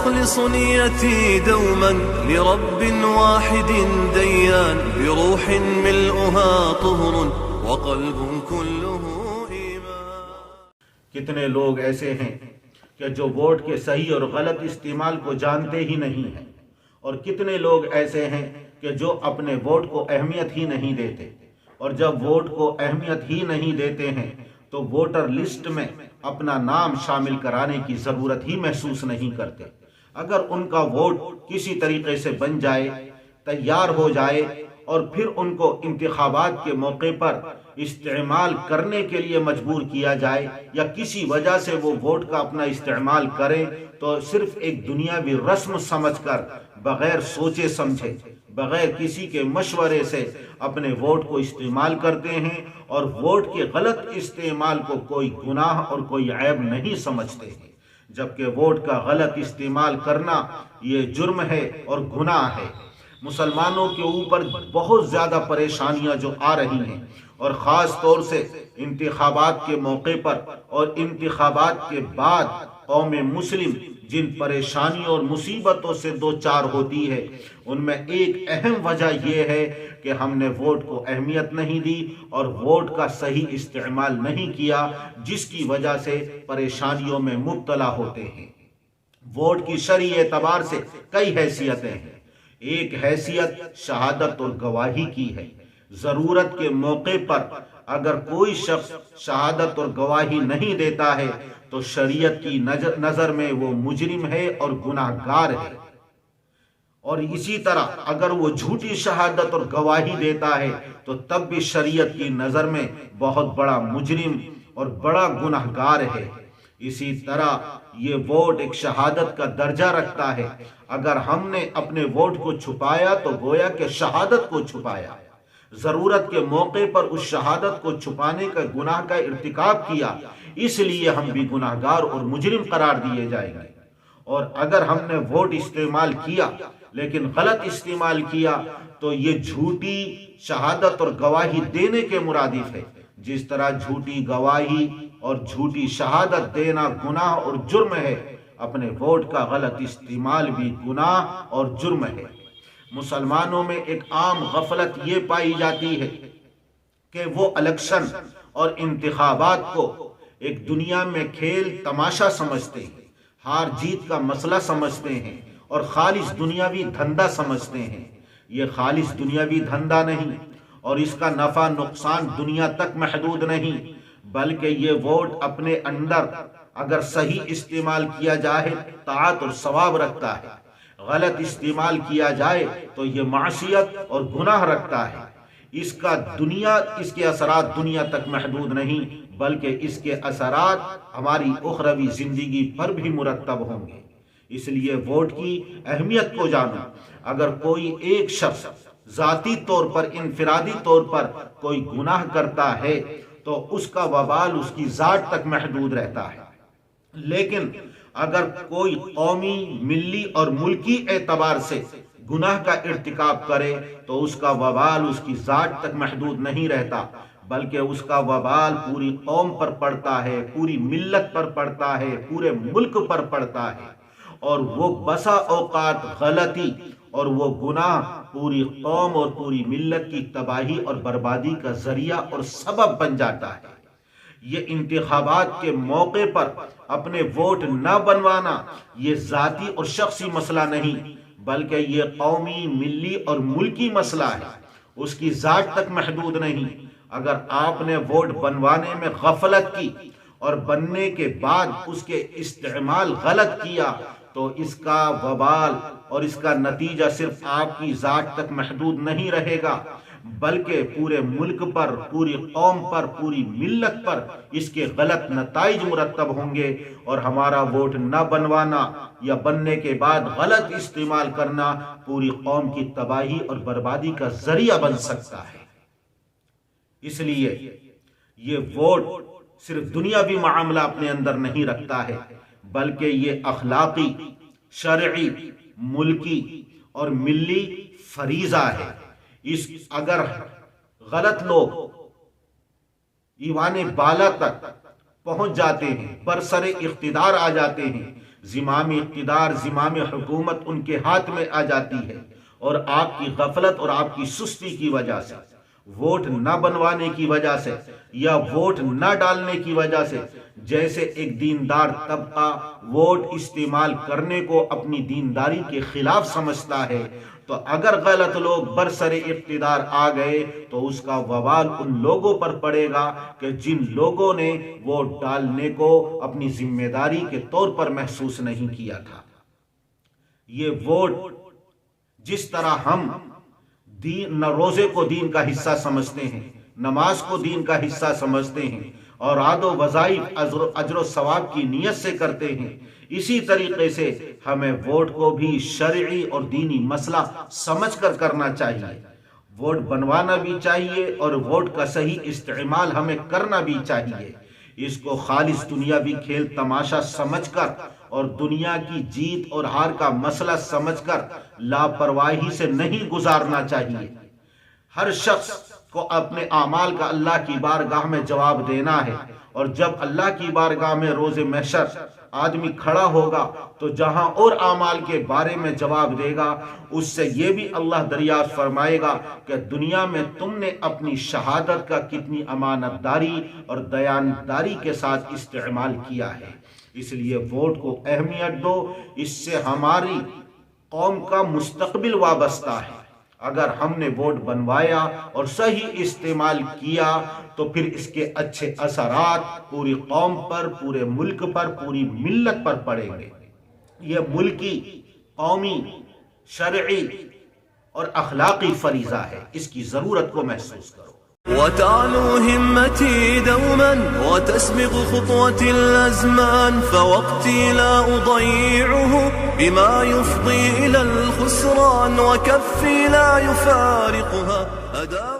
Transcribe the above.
وأخلص نيتي دوما لرب واحد ديان بروح ملؤها طهر وقلب كله إيمان. کتنے لوگ ایسے ہیں کہ جو ووٹ کے صحیح اور غلط استعمال کو جانتے ہی نہیں ہیں، اور کتنے لوگ ایسے ہیں کہ جو اپنے ووٹ کو اہمیت ہی نہیں دیتے، اور جب ووٹ کو اہمیت ہی نہیں دیتے ہیں تو ووٹر لسٹ میں اپنا نام شامل کرانے کی ضرورت ہی محسوس نہیں کرتے۔ اگر ان کا ووٹ کسی طریقے سے بن جائے، تیار ہو جائے، اور پھر ان کو انتخابات کے موقع پر استعمال کرنے کے لیے مجبور کیا جائے، یا کسی وجہ سے وہ ووٹ کا اپنا استعمال کریں، تو صرف ایک دنیاوی رسم سمجھ کر بغیر سوچے سمجھے، بغیر کسی کے مشورے سے اپنے ووٹ کو استعمال کرتے ہیں، اور ووٹ کے غلط استعمال کو کوئی گناہ اور کوئی عیب نہیں سمجھتے ہیں، جبکہ ووٹ کا غلط استعمال کرنا یہ جرم ہے اور گناہ ہے۔ مسلمانوں کے اوپر بہت زیادہ پریشانیاں جو آ رہی ہیں، اور خاص طور سے انتخابات کے موقع پر اور انتخابات کے بعد قوم مسلم جن پریشانیوں اور مصیبتوں سے دوچار ہوتی ہے، ان میں ایک اہم وجہ یہ ہے کہ ہم نے ووٹ کو اہمیت نہیں دی اور ووٹ کا صحیح استعمال نہیں کیا، جس کی وجہ سے پریشانیوں میں مبتلا ہوتے ہیں۔ ووٹ کی شرعی اعتبار سے کئی حیثیتیں ہیں۔ ایک حیثیت شہادت اور گواہی کی ہے۔ ضرورت کے موقع پر اگر کوئی شخص شہادت اور گواہی نہیں دیتا ہے تو شریعت کی نظر میں وہ مجرم ہے اور گناہ گار ہے، اور اسی طرح اگر وہ جھوٹی شہادت اور گواہی دیتا ہے تو تب بھی شریعت کی نظر میں بہت بڑا مجرم اور بڑا گناہ گار ہے۔ اسی طرح یہ ووٹ ایک شہادت کا درجہ رکھتا ہے۔ اگر ہم نے اپنے ووٹ کو چھپایا تو گویا کہ شہادت کو چھپایا، ضرورت کے موقع پر اس شہادت کو چھپانے کا گناہ کا ارتکاب کیا، اس لیے ہم بھی گناہ گار اور مجرم قرار دیے جائیں گے۔ اور اگر ہم نے ووٹ استعمال کیا لیکن غلط استعمال کیا تو یہ جھوٹی شہادت اور گواہی دینے کے مرادف ہے، جس طرح جھوٹی گواہی اور جھوٹی شہادت دینا گناہ اور جرم ہے، اپنے ووٹ کا غلط استعمال بھی گناہ اور جرم ہے۔ مسلمانوں میں ایک عام غفلت یہ پائی جاتی ہے کہ وہ الیکشن اور انتخابات کو ایک دنیا میں کھیل تماشا سمجھتے ہیں، ہار جیت کا مسئلہ سمجھتے ہیں، اور خالص دنیاوی دھندا سمجھتے ہیں۔ یہ خالص دنیاوی دھندا نہیں، اور اس کا نفع نقصان دنیا تک محدود نہیں، بلکہ یہ ووٹ اپنے اندر اگر صحیح استعمال کیا جائے طاعت اور ثواب رکھتا ہے، غلط استعمال کیا جائے تو یہ معصیت اور گناہ رکھتا ہے۔ اس کے اثرات دنیا تک محدود نہیں، بلکہ اس کے اثرات ہماری اخروی زندگی پر بھی مرتب ہوں گے۔ اس لیے ووٹ کی اہمیت کو جانو۔ اگر کوئی ایک شخص ذاتی طور پر، انفرادی طور پر کوئی گناہ کرتا ہے تو اس کا وبال اس کی ذات تک محدود رہتا ہے، لیکن اگر کوئی قومی، ملی اور ملکی اعتبار سے گناہ کا ارتکاب کرے تو اس کا وبال اس کی ذات تک محدود نہیں رہتا، بلکہ اس کا وبال پوری قوم پر پڑتا ہے، پوری ملت پر پڑتا ہے، پورے ملک پر پڑتا ہے، اور وہ بسا اوقات غلطی اور وہ گناہ پوری قوم اور پوری ملت کی تباہی اور بربادی کا ذریعہ اور سبب بن جاتا ہے۔ یہ انتخابات کے موقع پر اپنے ووٹ نہ بنوانا یہ ذاتی اور شخصی مسئلہ نہیں، بلکہ یہ قومی، ملی اور ملکی مسئلہ ہے، اس کی ذات تک محدود نہیں۔ اگر آپ نے ووٹ بنوانے میں غفلت کی اور بننے کے بعد اس کے استعمال غلط کیا تو اس کا وبال اور اس کا نتیجہ صرف آپ کی ذات تک محدود نہیں رہے گا، بلکہ پورے ملک پر، پوری قوم پر، پوری ملت پر اس کے غلط نتائج مرتب ہوں گے، اور ہمارا ووٹ نہ بنوانا یا بننے کے بعد غلط استعمال کرنا پوری قوم کی تباہی اور بربادی کا ذریعہ بن سکتا ہے۔ اس لیے یہ ووٹ صرف دنیاوی معاملہ اپنے اندر نہیں رکھتا ہے، بلکہ یہ اخلاقی، شرعی، ملکی اور ملی فریضہ ہے۔ اگر غلط لوگ ایوان بالا تک پہنچ جاتے ہیں، برسر اقتدار آ جاتے ہیں، زمام اقتدار، زمام حکومت ان کے ہاتھ میں آ جاتی ہے، اور آپ کی غفلت اور آپ کی سستی کی وجہ سے، ووٹ نہ بنوانے کی وجہ سے یا ووٹ نہ ڈالنے کی وجہ سے، جیسے ایک دیندار طبقہ ووٹ استعمال کرنے کو اپنی دینداری کے خلاف سمجھتا ہے، تو اگر غلط لوگ برسر اقتدار آ گئے تو اس کا وبال ان لوگوں پر پڑے گا کہ جن لوگوں نے ووٹ ڈالنے کو اپنی ذمہ داری کے طور پر محسوس نہیں کیا تھا۔ یہ ووٹ جس طرح ہم دین، روزے کو دین کا حصہ سمجھتے ہیں، نماز کو دین کا حصہ سمجھتے ہیں، اور عاد و وظائف اجر و ثواب کی نیت سے کرتے ہیں، اسی طریقے سے ہمیں ووٹ کو بھی شرعی اور دینی مسئلہ سمجھ کر کرنا چاہیے۔ ووٹ بنوانا بھی چاہیے اور ووٹ کا صحیح استعمال ہمیں کرنا بھی چاہیے۔ اس کو خالص دنیاوی کھیل تماشا سمجھ کر اور دنیا کی جیت اور ہار کا مسئلہ سمجھ کر لاپرواہی سے نہیں گزارنا چاہیے۔ ہر شخص کو اپنے اعمال کا اللہ کی بارگاہ میں جواب دینا ہے، اور جب اللہ کی بارگاہ میں روز محشر آدمی کھڑا ہوگا تو جہاں اور اعمال کے بارے میں جواب دے گا، اس سے یہ بھی اللہ دریافت فرمائے گا کہ دنیا میں تم نے اپنی شہادت کا کتنی امانت داری اور دیانتداری کے ساتھ استعمال کیا ہے۔ اس لیے ووٹ کو اہمیت دو، اس سے ہماری قوم کا مستقبل وابستہ ہے۔ اگر ہم نے ووٹ بنوایا اور صحیح استعمال کیا تو پھر اس کے اچھے اثرات پوری قوم پر، پورے ملک پر، پوری ملت پر پڑیں گے۔ یہ ملکی، قومی، شرعی اور اخلاقی فریضہ ہے، اس کی ضرورت کو محسوس کرو۔ وتعلو همتي دوما وتسبق خطوتي الأزمان، فوقتي لا أضيعه بما يفضي إلى الخسران، وكفي لا يفارقها أداء